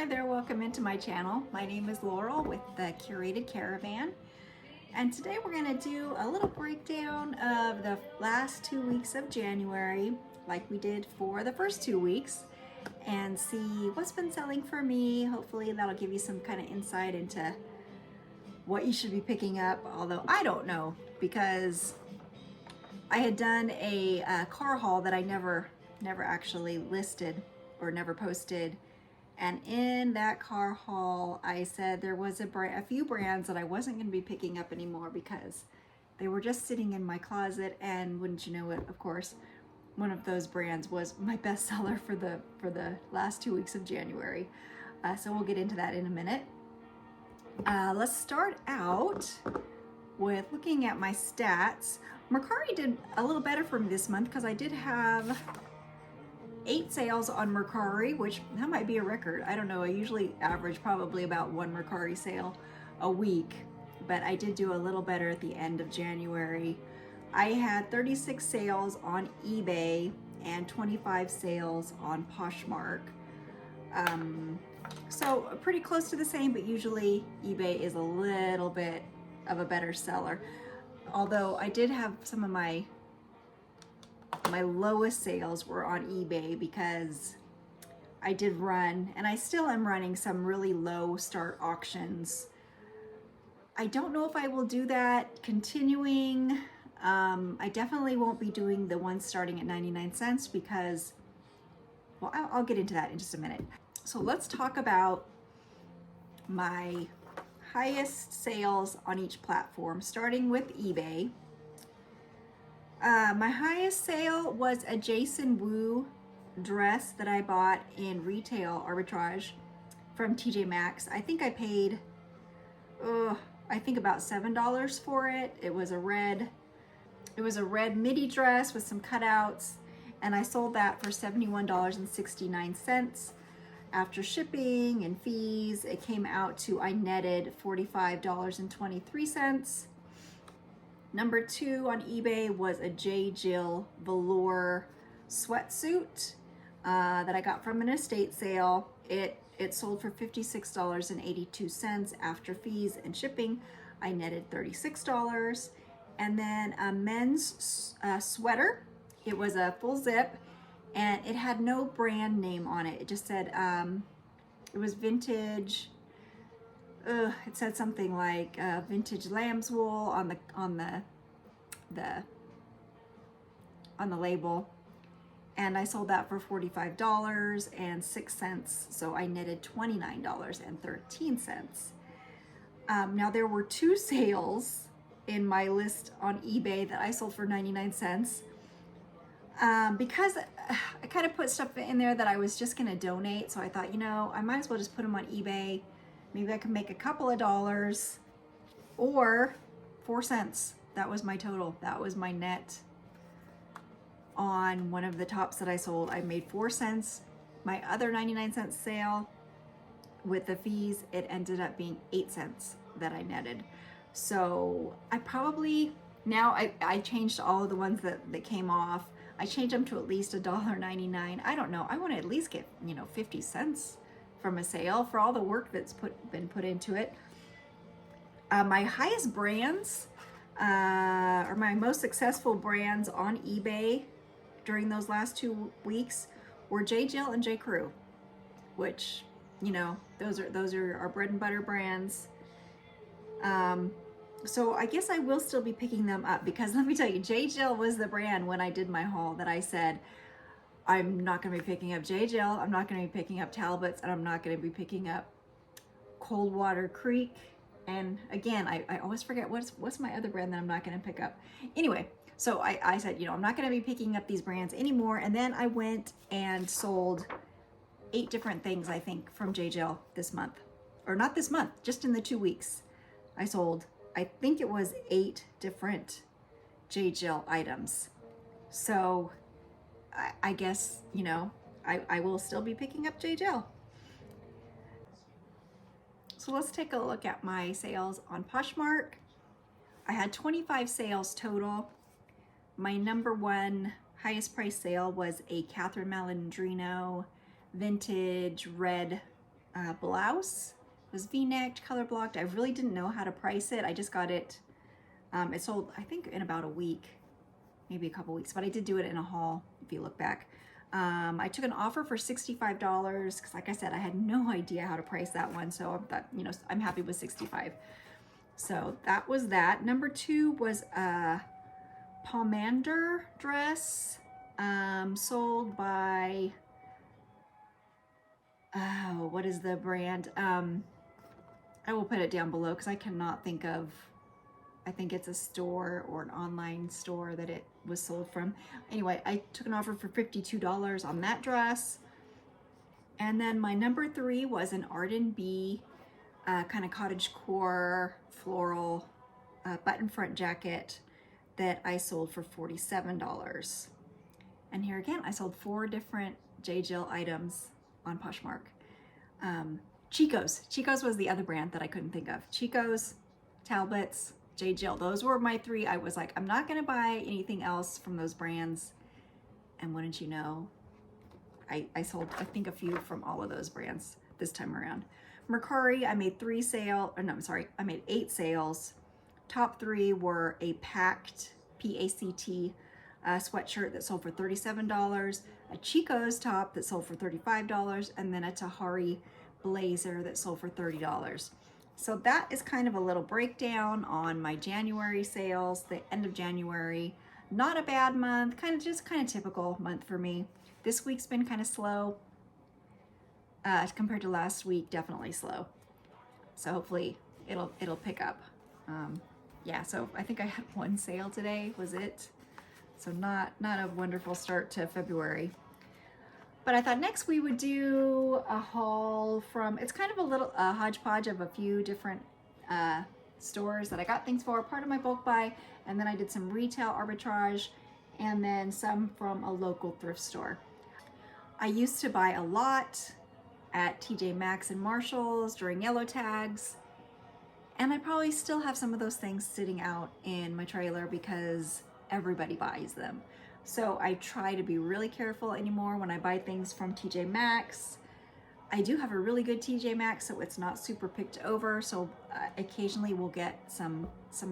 Hi there, welcome into my channel. My name is Laurel with the Curated Caravan, and today we're going to do a little breakdown of the last 2 weeks of January, like we did for the first 2 weeks, and see what's been selling for me. Hopefully that'll give you some kind of insight into what you should be picking up, although I don't know, because I had done a car haul that I never actually listed or never posted. And in that car haul, I said there was a few brands that I wasn't going to be picking up anymore because they were just sitting in my closet. And wouldn't you know it, of course, one of those brands was my bestseller for the last 2 weeks of January. So we'll get into that in a minute. Let's start out with looking at my stats. Mercari did a little better for me this month because I did have 8 sales on Mercari, which that might be a record. I don't know. I usually average probably about 1 Mercari sale a week, but I did do a little better at the end of January. I had 36 sales on eBay and 25 sales on Poshmark. So pretty close to the same, but usually eBay is a little bit of a better seller. Although I did have some of my lowest sales were on eBay because I did run, and I still am running, some really low start auctions. I don't know if I will do that continuing. I definitely won't be doing the ones starting at 99 cents because, well, I'll get into that in just a minute. So let's talk about my highest sales on each platform, starting with eBay. My highest sale was a Jason Wu dress that I bought in retail arbitrage from TJ Maxx. I think I paid, I think about $7 for it. It was a red midi dress with some cutouts, and I sold that for $71.69. After shipping and fees, it came out to, I netted $45.23. Number 2 on eBay was a J. Jill velour sweatsuit that I got from an estate sale. It sold for $56.82 after fees and shipping. I netted $36. And then a men's sweater. It was a full zip, and it had no brand name on it. It just said it was vintage. It said something like vintage lamb's wool on the label, and I sold that for $45.06. So I netted $29.13. Now there were 2 sales in my list on eBay that I sold for 99 cents. Because I kind of put stuff in there that I was just going to donate, so I thought, you know, I might as well just put them on eBay. Maybe I can make a couple of dollars, or 4 cents. That was my total. That was my net on one of the tops that I sold. I made 4 cents. My other 99 cent sale with the fees, it ended up being 8 cents that I netted. So I probably, now I changed all of the ones that came off. I changed them to at least $1.99. I don't know. I want to at least get, 50 cents from a sale for all the work that's been put into it. My highest brands, or my most successful brands on eBay during those last 2 weeks were J. Jill and J. Crew, which, those are our bread and butter brands. So I guess I will still be picking them up, because let me tell you, J. Jill was the brand when I did my haul that I said, I'm not going to be picking up J. Jill, I'm not going to be picking up Talbot's, and I'm not going to be picking up Coldwater Creek. And again, I always forget what's my other brand that I'm not going to pick up. Anyway, so I said, I'm not going to be picking up these brands anymore. And then I went and sold 8 different things, I think, from J. Jill this month. Or not this month, just in the 2 weeks. I sold, I think it was 8 different J. Jill items. So I guess, I will still be picking up J. Jill. So let's take a look at my sales on Poshmark. I had 25 sales total. My number 1 highest price sale was a Catherine Malandrino vintage red blouse. It was v-necked, color blocked. I really didn't know how to price it. I just got it. It sold, I think, in about a week, maybe a couple weeks, but I did do it in a haul, if you look back. I took an offer for $65 because, like I said, I had no idea how to price that one. So I thought, you know, I'm happy with $65. So that was that. Number 2 was a pomander dress, sold by, oh, what is the brand? I will put it down below because I cannot think of, I think it's a store or an online store that it was sold from. Anyway, I took an offer for $52 on that dress. And then my number 3 was an Arden B kind of cottagecore floral button front jacket that I sold for $47. And here again, I sold 4 different J. Jill items on Poshmark. Chico's was the other brand that I couldn't think of. Chico's, Talbot's, J. Jill. Those were my 3. I was like, I'm not gonna buy anything else from those brands. And wouldn't you know, I sold, I think, a few from all of those brands this time around. Mercari, I made 3 sales, or no, I'm sorry, I made 8 sales. Top 3 were a packed, P-A-C-T, sweatshirt that sold for $37, a Chico's top that sold for $35, and then a Tahari blazer that sold for $30. So that is kind of a little breakdown on my January sales, the end of January. Not a bad month, kind of typical month for me. This week's been kind of slow compared to last week, definitely slow. So hopefully it'll pick up. Yeah, so I think I had 1 sale today, was it? So not a wonderful start to February. But I thought next we would do a haul from, it's kind of a little hodgepodge of a few different stores that I got things for, part of my bulk buy, and then I did some retail arbitrage, and then some from a local thrift store. I used to buy a lot at TJ Maxx and Marshall's during yellow tags, and I probably still have some of those things sitting out in my trailer because everybody buys them. So I try to be really careful anymore when I buy things from TJ Maxx. I do have a really good TJ Maxx, so it's not super picked over. So occasionally we'll get some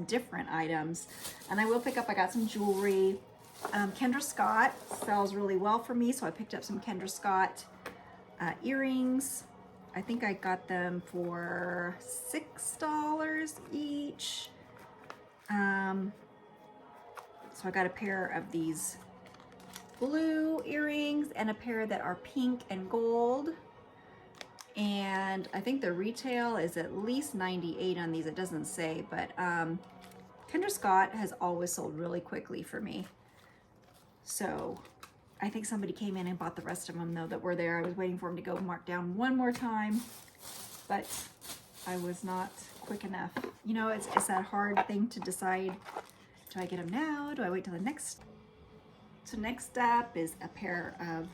different items, and I will pick up. I got some jewelry. Kendra Scott sells really well for me, so I picked up some Kendra Scott earrings. I think I got them for $6 each. So I got a pair of these blue earrings and a pair that are pink and gold. And I think the retail is at least $98 on these. It doesn't say, but Kendra Scott has always sold really quickly for me. So I think somebody came in and bought the rest of them though that were there. I was waiting for them to go mark down one more time, but I was not quick enough. You know, it's that hard thing to decide. Do I get them now? Do I wait till the next? So next up is a pair of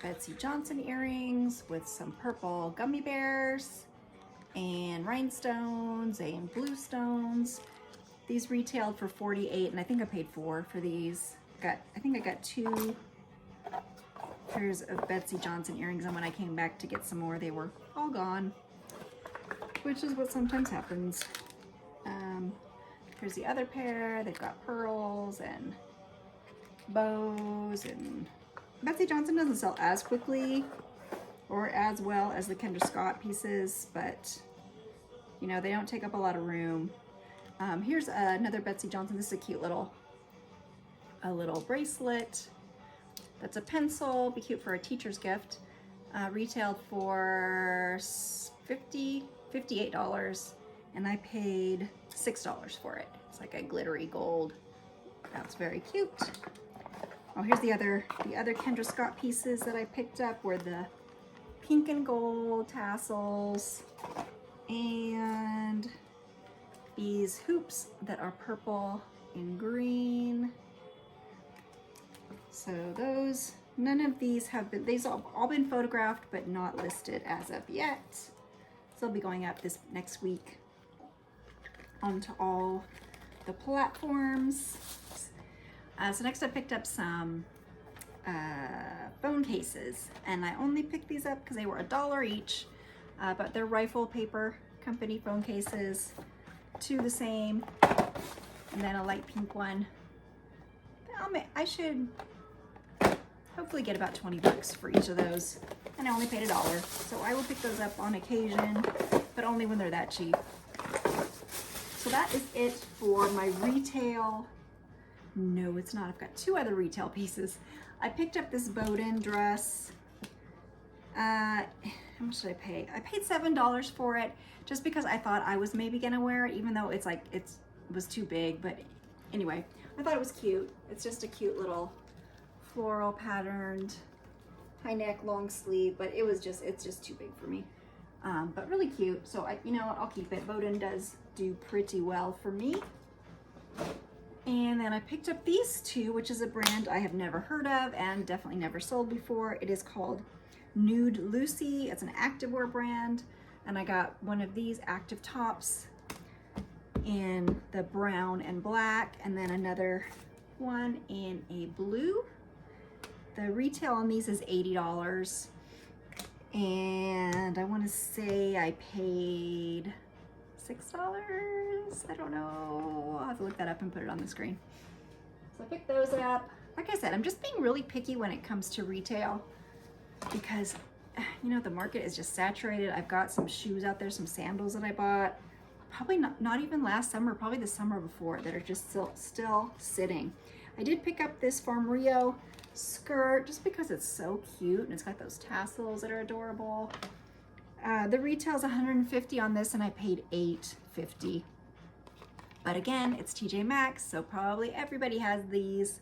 Betsy Johnson earrings with some purple gummy bears and rhinestones and blue stones. These retailed for $48, and I think I paid $4 for these. I think I got 2 pairs of Betsy Johnson earrings, and when I came back to get some more, they were all gone, which is what sometimes happens. Here's the other pair. They've got pearls and bows, and Betsy Johnson doesn't sell as quickly or as well as the Kendra Scott pieces, but you know, they don't take up a lot of room. Here's another Betsy Johnson. This is a cute little bracelet. That's a pencil, be cute for a teacher's gift. Retailed for $58, and I paid $6 for it. It's like a glittery gold. That's very cute. Oh, here's the other Kendra Scott pieces that I picked up were the pink and gold tassels and these hoops that are purple and green. So those, none of these have been, these have all been photographed but not listed as of yet. So they'll be going up this next week onto all the platforms. So next I picked up some phone cases, and I only picked these up because they were $1 each. but they're Rifle Paper Company phone cases, two the same, and then a light pink one. I should hopefully get about 20 bucks for each of those, and I only paid $1, so I will pick those up on occasion, but only when they're that cheap. So that is it for my retail. No, it's not. I've got two other retail pieces. I picked up this Bowden dress. How much did I pay? I paid $7 for it just because I thought I was maybe gonna wear it, even though it was too big. But anyway, I thought it was cute. It's just a cute little floral patterned high neck, long sleeve, but it's just too big for me. But really cute. So you know what? I'll keep it. Bowden does do pretty well for me. And then I picked up these two, which is a brand I have never heard of and definitely never sold before. It is called Nude Lucy. It's an activewear brand. And I got one of these active tops in the brown and black, and then another one in a blue. The retail on these is $80. And I want to say I paid $6. I don't know. I'll have to look that up and put it on the screen. So I picked those up. Like I said, I'm just being really picky when it comes to retail because, you know, the market is just saturated. I've got some shoes out there, some sandals that I bought, probably not even last summer, probably the summer before, that are just still sitting. I did pick up this Farm Rio skirt just because it's so cute and it's got those tassels that are adorable. The retail's $150 on this and I paid $8.50. But again, it's TJ Maxx, so probably everybody has these,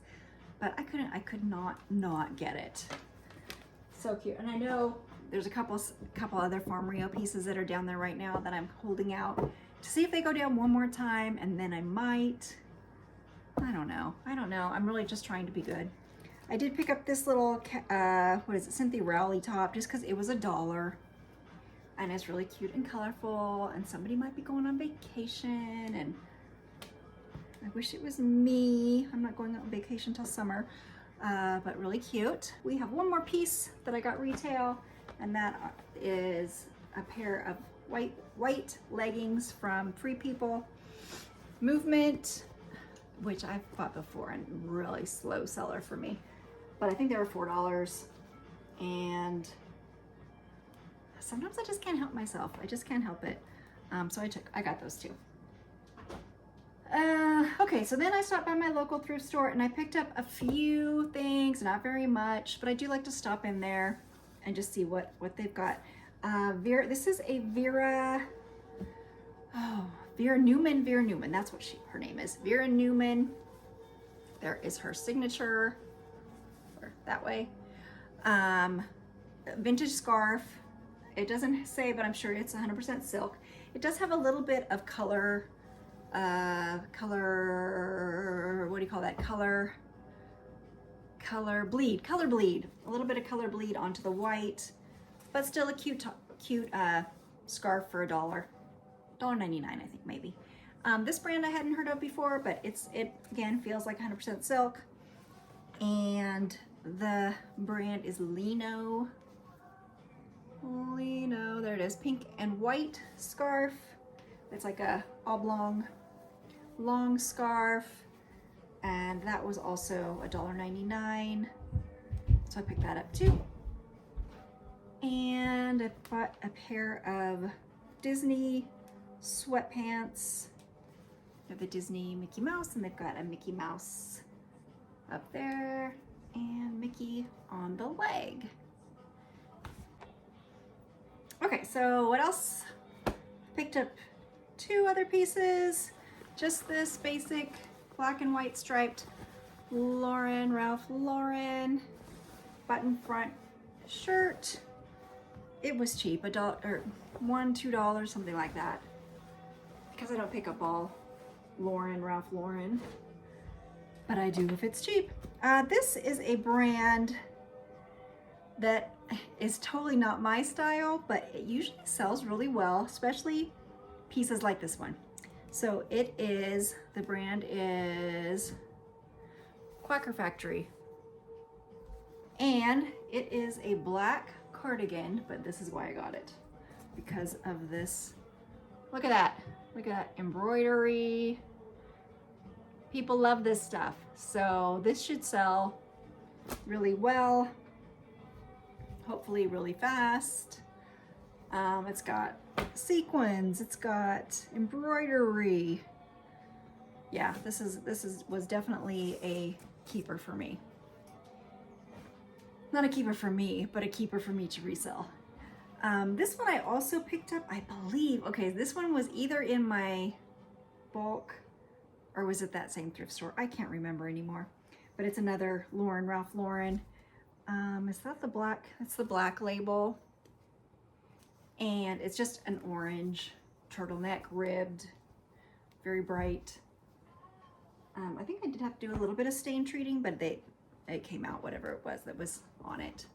but I could not get it. So cute. And I know there's a couple other Farm Rio pieces that are down there right now that I'm holding out to see if they go down one more time, and then I might. I don't know. I'm really just trying to be good. I did pick up this little, what is it, Cynthia Rowley top, just because it was $1. And it's really cute and colorful, and somebody might be going on vacation, and I wish it was me. I'm not going on vacation till summer, but really cute. We have one more piece that I got retail, and that is a pair of white leggings from Free People Movement, which I've bought before and really slow seller for me. But I think they were $4, and sometimes I just can't help myself. I just can't help it. So I got those two. Okay, so then I stopped by my local thrift store and I picked up a few things, not very much, but I do like to stop in there and just see what they've got. This is a Vera Newman. That's what her name is. Vera Newman. There is her signature, or that way. Vintage scarf. It doesn't say, but I'm sure it's 100% silk. It does have a little bit of color, what do you call that? Color bleed, a little bit of color bleed onto the white, but still a cute scarf for $1.99, I think maybe. This brand I hadn't heard of before, but it again feels like 100% silk, and the brand is Lino, there it is, pink and white scarf. It's like a oblong long scarf, and that was also $1.99, so I picked that up too. And I bought a pair of Disney sweatpants. They have the Disney Mickey Mouse, and they've got a Mickey Mouse up there and Mickey on the leg. Okay, so what else? Picked up two other pieces. Just this basic black and white striped Ralph Lauren button front shirt. It was cheap, $1, $2, something like that. Because I don't pick up all Ralph Lauren, but I do if it's cheap. This is a brand that is totally not my style, but it usually sells really well, especially pieces like this one. So the brand is Quaker Factory, and it is a black cardigan, but this is why I got it. because of this. Look at that. Look at that embroidery. People love this stuff. So this should sell really well, hopefully really fast. It's got sequins, it's got embroidery. Yeah, this was definitely a keeper for me. Not a keeper for me, but a keeper for me to resell. This one I also picked up, I believe. Okay, this one was either in my bulk or was it that same thrift store? I can't remember anymore. But it's another Ralph Lauren. Is that the black? It's the black label. And it's just an orange turtleneck, ribbed, very bright. I think I did have to do a little bit of stain treating, but it came out, whatever it was that was on it.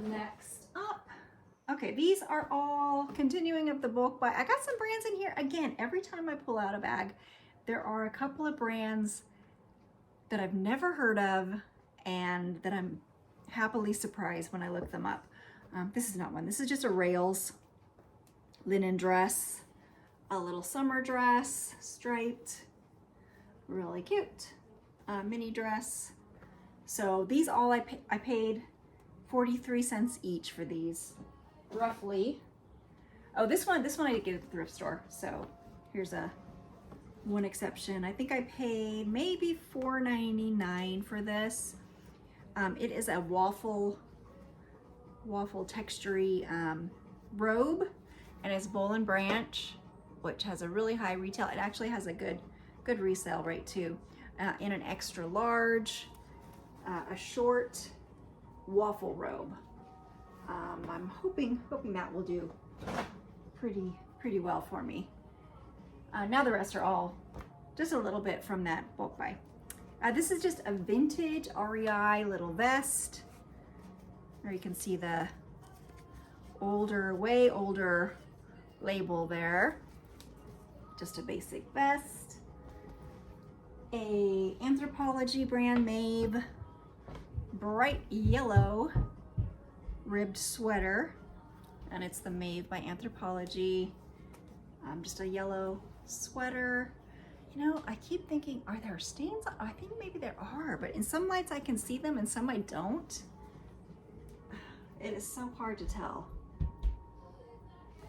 Next up. Okay, these are all continuing of the bulk buy. I got some brands in here. Again, every time I pull out a bag, there are a couple of brands that I've never heard of and that I'm happily surprised when I look them up. This is not one. This is just a Rails linen dress, a little summer dress, striped, really cute, mini dress. So these all I paid 43 cents each for these, roughly. Oh, this one I did get at the thrift store. So here's one exception. I think I paid maybe $4.99 for this. It is a waffle textury robe, and it's Boll and Branch, which has a really high retail. It actually has a good resale rate too. In an extra large, a short waffle robe. I'm hoping that will do pretty well for me. Now the rest are all just a little bit from that bulk buy. This is just a vintage REI little vest. There you can see the way older label there. Just a basic vest. A Anthropologie brand Maeve bright yellow ribbed sweater, and it's the Maeve by Anthropologie. Just a yellow sweater. You know, I keep thinking, are there stains? I think maybe there are, but in some lights I can see them and some I don't. It is so hard to tell.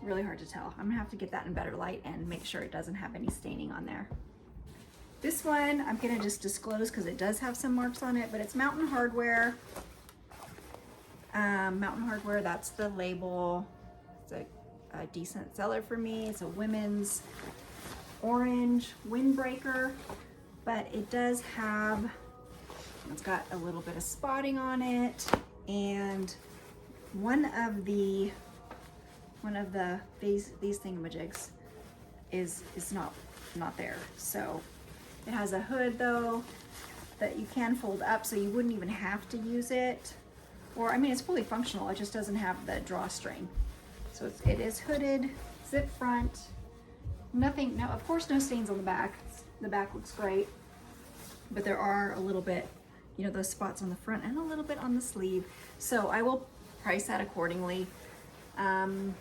Really hard to tell. I'm gonna have to get that in better light and make sure it doesn't have any staining on there. This one I'm gonna just disclose because it does have some marks on it, but it's Mountain Hardwear. Mountain Hardwear, that's the label. It's a decent seller for me. It's a women's orange windbreaker, but it does have, it's got a little bit of spotting on it, and one of these thingamajigs is not there. So it has a hood though that you can fold up, so you wouldn't even have to use it. Or, I mean, it's fully functional, it just doesn't have the drawstring. So it is hooded, zip front, nothing, no, of course no stains on the back. The back looks great, but there are a little bit, you know, those spots on the front and a little bit on the sleeve. So I will price that accordingly. When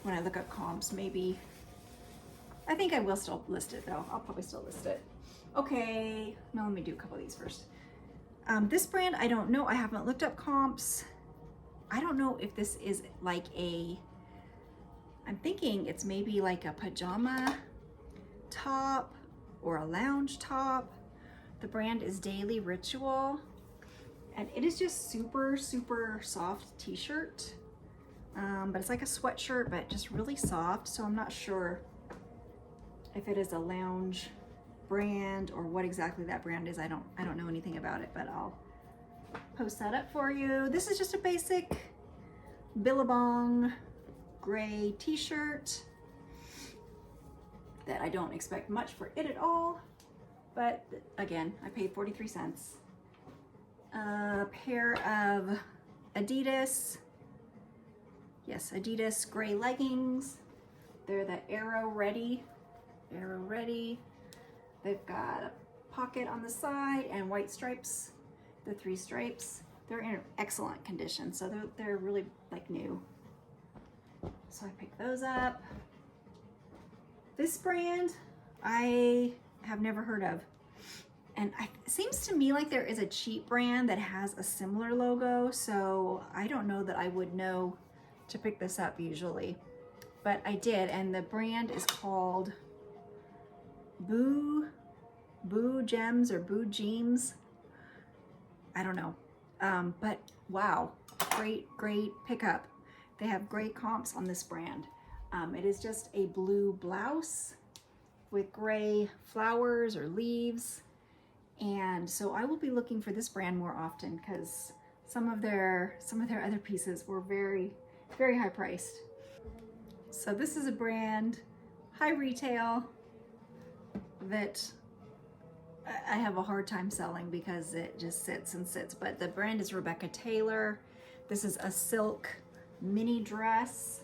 I look up comps, maybe, I think I will still list it though. I'll probably still list it. Okay, now let me do a couple of these first. This brand, I don't know. I haven't looked up comps. I don't know if this is like I'm thinking it's maybe like a pajama top or a lounge top. The brand is Daily Ritual, and it is just super soft t-shirt. But it's like a sweatshirt, but just really soft. So I'm not sure if it is a lounge brand or what exactly that brand is. I don't know anything about it, but I'll post that up for you. This is just a basic Billabong gray t-shirt that I don't expect much for it at all, but again, I paid 43 cents. A pair of Adidas gray leggings. They're the Aero Ready. They've got a pocket on the side and white stripes, the 3 stripes. They're in excellent condition, so they're really like new. So I picked those up. This brand I have never heard of. And it seems to me like there is a cheap brand that has a similar logo, so I don't know that I would know to pick this up usually. But I did, and the brand is called Boo Gems or Boo Jeans. I don't know. But wow, great pickup. They have great comps on this brand. It is just a blue blouse with gray flowers or leaves. And so I will be looking for this brand more often because some of their other pieces were very high priced. So this is a brand, high retail, that I have a hard time selling because it just sits and sits. But the brand is Rebecca Taylor. This is a silk mini dress.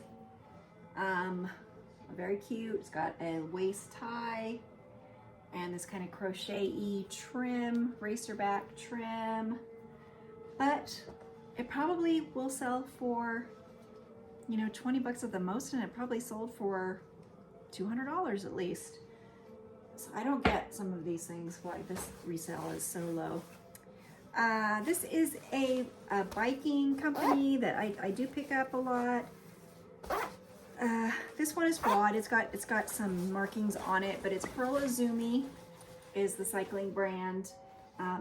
Very cute. It's got a waist tie and this kind of crochet-y trim, racer back trim. But it probably will sell for, you know, 20 bucks at the most, and it probably sold for $200 at least. So I don't get some of these things why this resale is so low. This is a biking company that I do pick up a lot. This one is broad. It's got some markings on it, but it's Pearl Izumi is the cycling brand.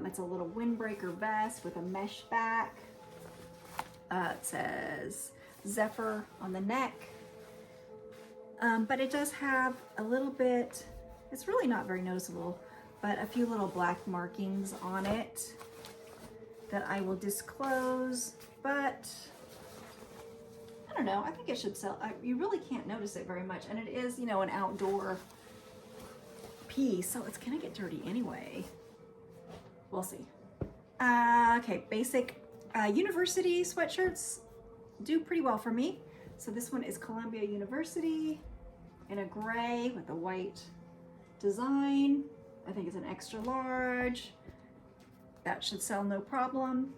It's a little windbreaker vest with a mesh back. It says Zephyr on the neck. But it does have a little bit, it's really not very noticeable, but a few little black markings on it that I will disclose, but I don't know, I think it should sell. You really can't notice it very much, and it is, you know, an outdoor piece, so it's gonna get dirty anyway. We'll see. Okay, basic university sweatshirts do pretty well for me. So this one is Columbia University in a gray with a white design. I think it's an extra large. That should sell no problem.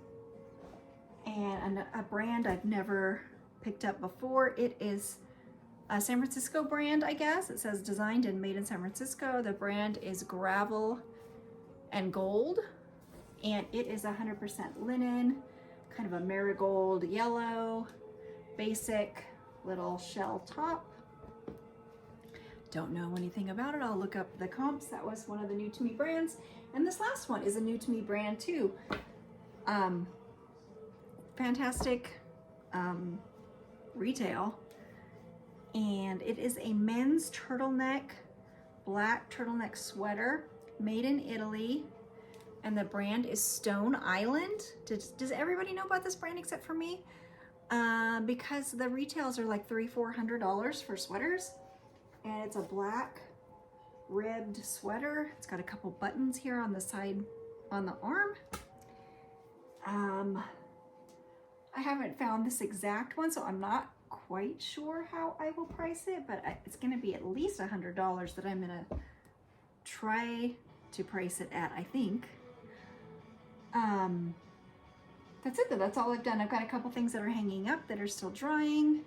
And a brand I've never picked up before. It is a San Francisco brand, I guess. It says designed and made in San Francisco. The brand is Gravel and Gold, and it is 100% linen, kind of a marigold yellow, basic little shell top. Don't know anything about it. I'll look up the comps. That was one of the new to me brands. And this last one is a new to me brand too. Fantastic retail. And it is a men's turtleneck, black turtleneck sweater made in Italy. And the brand is Stone Island. Does everybody know about this brand except for me? Because the retails are like $300-400 for sweaters. And it's a black ribbed sweater. It's got a couple buttons here on the side, on the arm. I haven't found this exact one, so I'm not quite sure how I will price it, but it's gonna be at least $100 that I'm gonna try to price it at, I think. That's it though, that's all I've done. I've got a couple things that are hanging up that are still drying,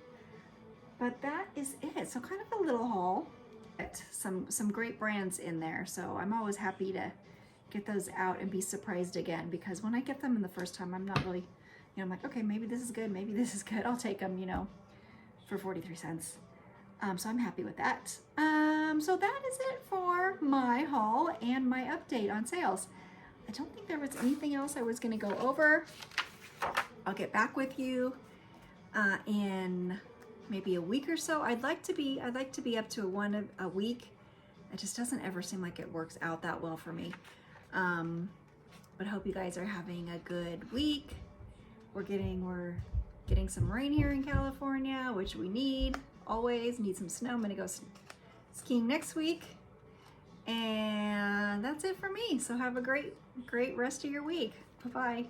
but that is it. So kind of a little haul. Some great brands in there, so I'm always happy to get those out and be surprised again, because when I get them in the first time, I'm not really, you know, I'm like, okay, maybe this is good, maybe this is good. I'll take them, you know, for 43 cents. So I'm happy with that. So that is it for my haul and my update on sales. I don't think there was anything else I was going to go over. I'll get back with you in maybe a week or so. I'd like to be up to one a week. It just doesn't ever seem like it works out that well for me. But I hope you guys are having a good week. We're getting some rain here in California, which we always need some snow. I'm gonna go skiing next week. And that's it for me. So have a great rest of your week. Bye-bye.